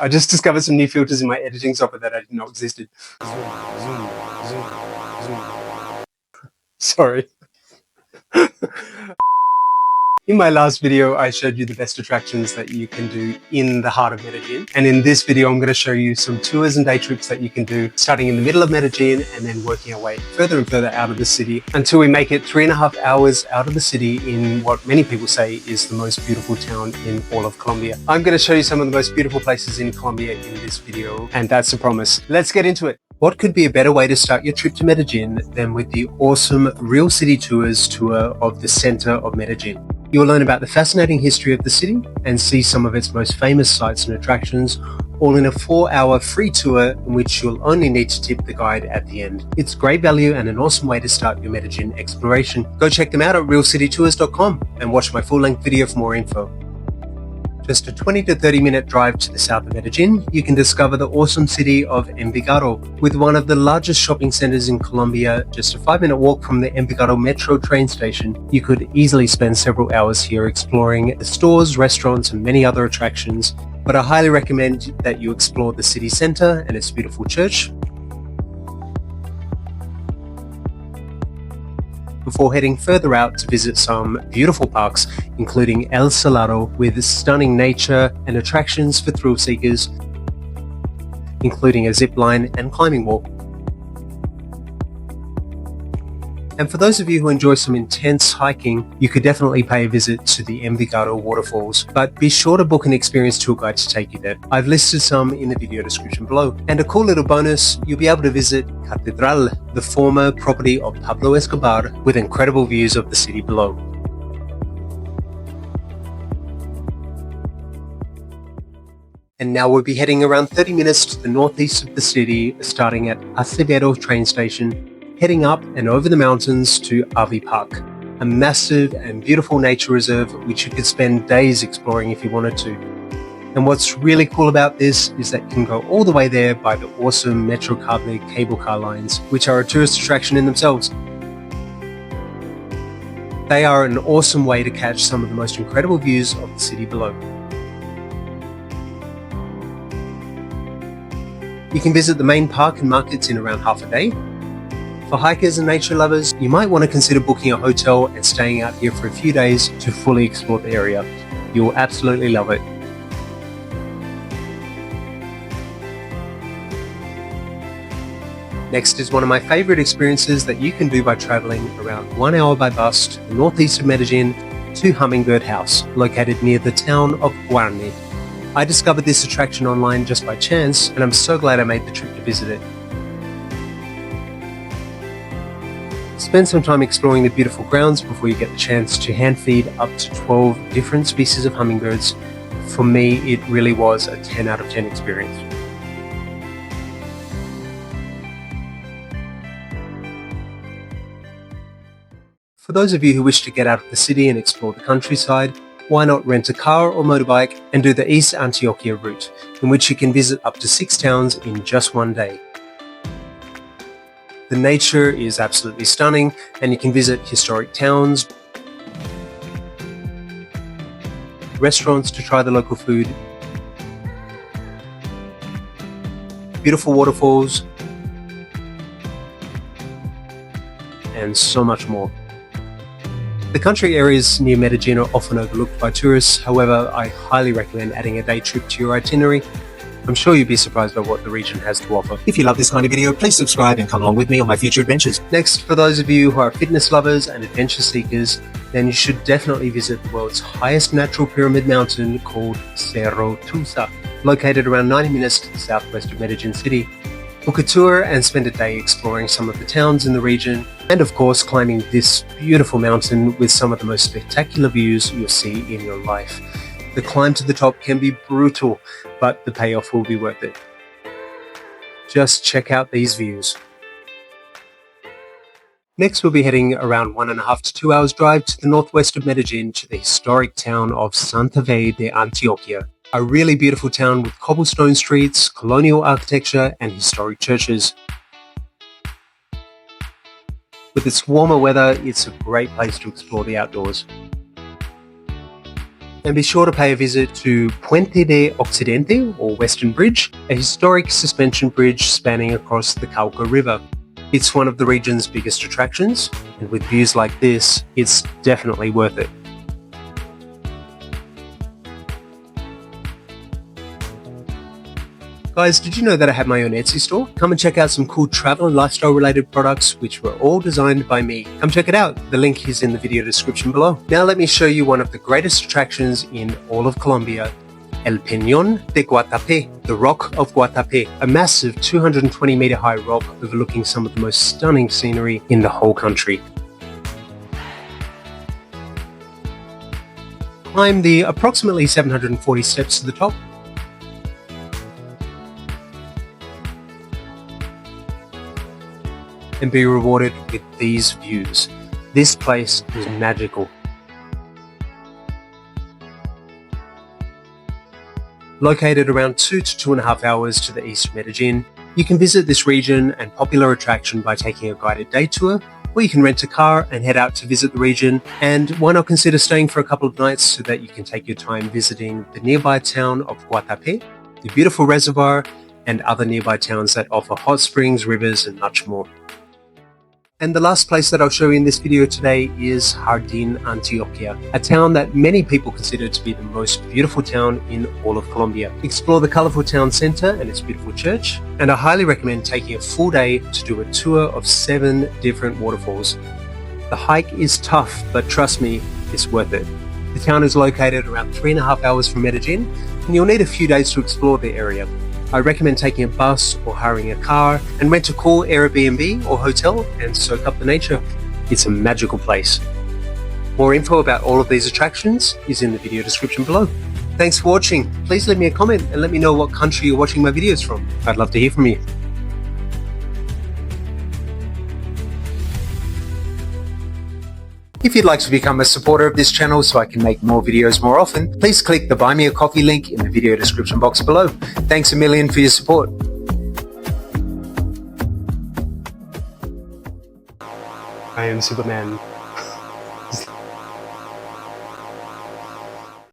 I just discovered some new filters in my editing software that I didn't know existed. Sorry. In my last video, I showed you the best attractions that you can do in the heart of Medellin. And in this video, I'm going to show you some tours and day trips that you can do starting in the middle of Medellin and then working our way further and further out of the city until we make it 3.5 hours out of the city in what many people say is the most beautiful town in all of Colombia. I'm going to show you some of the most beautiful places in Colombia in this video, and that's a promise. Let's get into it. What could be a better way to start your trip to Medellin than with the awesome Real City Tours tour of the center of Medellin? You'll learn about the fascinating history of the city and see some of its most famous sites and attractions, all in a 4-hour free tour in which you'll only need to tip the guide at the end. It's great value and an awesome way to start your Medellin exploration. Go check them out at realcitytours.com and watch my full-length video for more info. Just a 20 to 30 minute drive to the south of Medellin, you can discover the awesome city of Envigado. With one of the largest shopping centers in Colombia, just a 5-minute walk from the Envigado metro train station, you could easily spend several hours here exploring the stores, restaurants, and many other attractions. But I highly recommend that you explore the city center and its beautiful church before heading further out to visit some beautiful parks, including El Salado, with stunning nature and attractions for thrill seekers, including a zip line and climbing wall. And for those of you who enjoy some intense hiking, you could definitely pay a visit to the Envigado waterfalls, but be sure to book an experienced tour guide to take you there. I've listed some in the video description below. And a cool little bonus, you'll be able to visit Catedral, the former property of Pablo Escobar, with incredible views of the city below. And now we'll be heading around 30 minutes to the northeast of the city, starting at Acevedo train station, heading up and over the mountains to Arví Park, a massive and beautiful nature reserve which you could spend days exploring if you wanted to. And what's really cool about this is that you can go all the way there by the awesome Metro Cable cable car lines, which are a tourist attraction in themselves. They are an awesome way to catch some of the most incredible views of the city below. You can visit the main park and markets in around half a day. For hikers and nature lovers, you might want to consider booking a hotel and staying out here for a few days to fully explore the area. You'll absolutely love it. Next is one of my favorite experiences that you can do by traveling around 1 hour by bus to the northeast of Medellin to Hummingbird House, located near the town of Guarne. I discovered this attraction online just by chance, and I'm so glad I made the trip to visit it. Spend some time exploring the beautiful grounds before you get the chance to hand feed up to 12 different species of hummingbirds. For me, it really was a 10 out of 10 experience. For those of you who wish to get out of the city and explore the countryside, why not rent a car or motorbike and do the East Antioquia Route, in which you can visit up to 6 towns in just one day. The nature is absolutely stunning, and you can visit historic towns, restaurants to try the local food, beautiful waterfalls, and so much more. The country areas near Medellin are often overlooked by tourists. However, I highly recommend adding a day trip to your itinerary. I'm sure you'd be surprised by what the region has to offer. If you love this kind of video, please subscribe and come along with me on my future adventures. Next, for those of you who are fitness lovers and adventure seekers, then you should definitely visit the world's highest natural pyramid mountain called Cerro Tusa, located around 90 minutes to the southwest of Medellin city. Book a tour and spend a day exploring some of the towns in the region, and of course climbing this beautiful mountain with some of the most spectacular views you'll see in your life. The climb to the top can be brutal, but the payoff will be worth it. Just check out these views. Next, we'll be heading around 1.5 to 2 hours drive to the northwest of Medellin to the historic town of Santa Fe de Antioquia, a really beautiful town with cobblestone streets, colonial architecture, and historic churches. With its warmer weather, it's a great place to explore the outdoors. And be sure to pay a visit to Puente de Occidente, or Western Bridge, a historic suspension bridge spanning across the Cauca River. It's one of the region's biggest attractions, and with views like this, it's definitely worth it. Guys, did you know that I have my own Etsy store? Come and check out some cool travel and lifestyle related products which were all designed by me. Come check it out. The link is in the video description below. Now let me show you one of the greatest attractions in all of Colombia, El Peñol de Guatapé, the Rock of Guatapé, a massive 220 meter high rock overlooking some of the most stunning scenery in the whole country. Climb the approximately 740 steps to the top, and be rewarded with these views. This place is magical. Located around 2 to 2.5 hours to the east of Medellín, you can visit this region and popular attraction by taking a guided day tour, or you can rent a car and head out to visit the region. And why not consider staying for a couple of nights so that you can take your time visiting the nearby town of Guatapé, the beautiful reservoir, and other nearby towns that offer hot springs, rivers, and much more. And the last place that I'll show you in this video today is Jardín Antioquia, a town that many people consider to be the most beautiful town in all of Colombia. Explore the colorful town center and its beautiful church, and I highly recommend taking a full day to do a tour of 7 different waterfalls. The hike is tough, but trust me, it's worth it. The town is located around 3.5 hours from Medellín, and you'll need a few days to explore the area. I recommend taking a bus or hiring a car and rent a cool Airbnb or hotel and soak up the nature. It's a magical place. More info about all of these attractions is in the video description below. Thanks for watching. Please leave me a comment and let me know what country you're watching my videos from. I'd love to hear from you. If you'd like to become a supporter of this channel so I can make more videos more often, please click the Buy Me a Coffee link in the video description box below. Thanks a million for your support. I am Superman.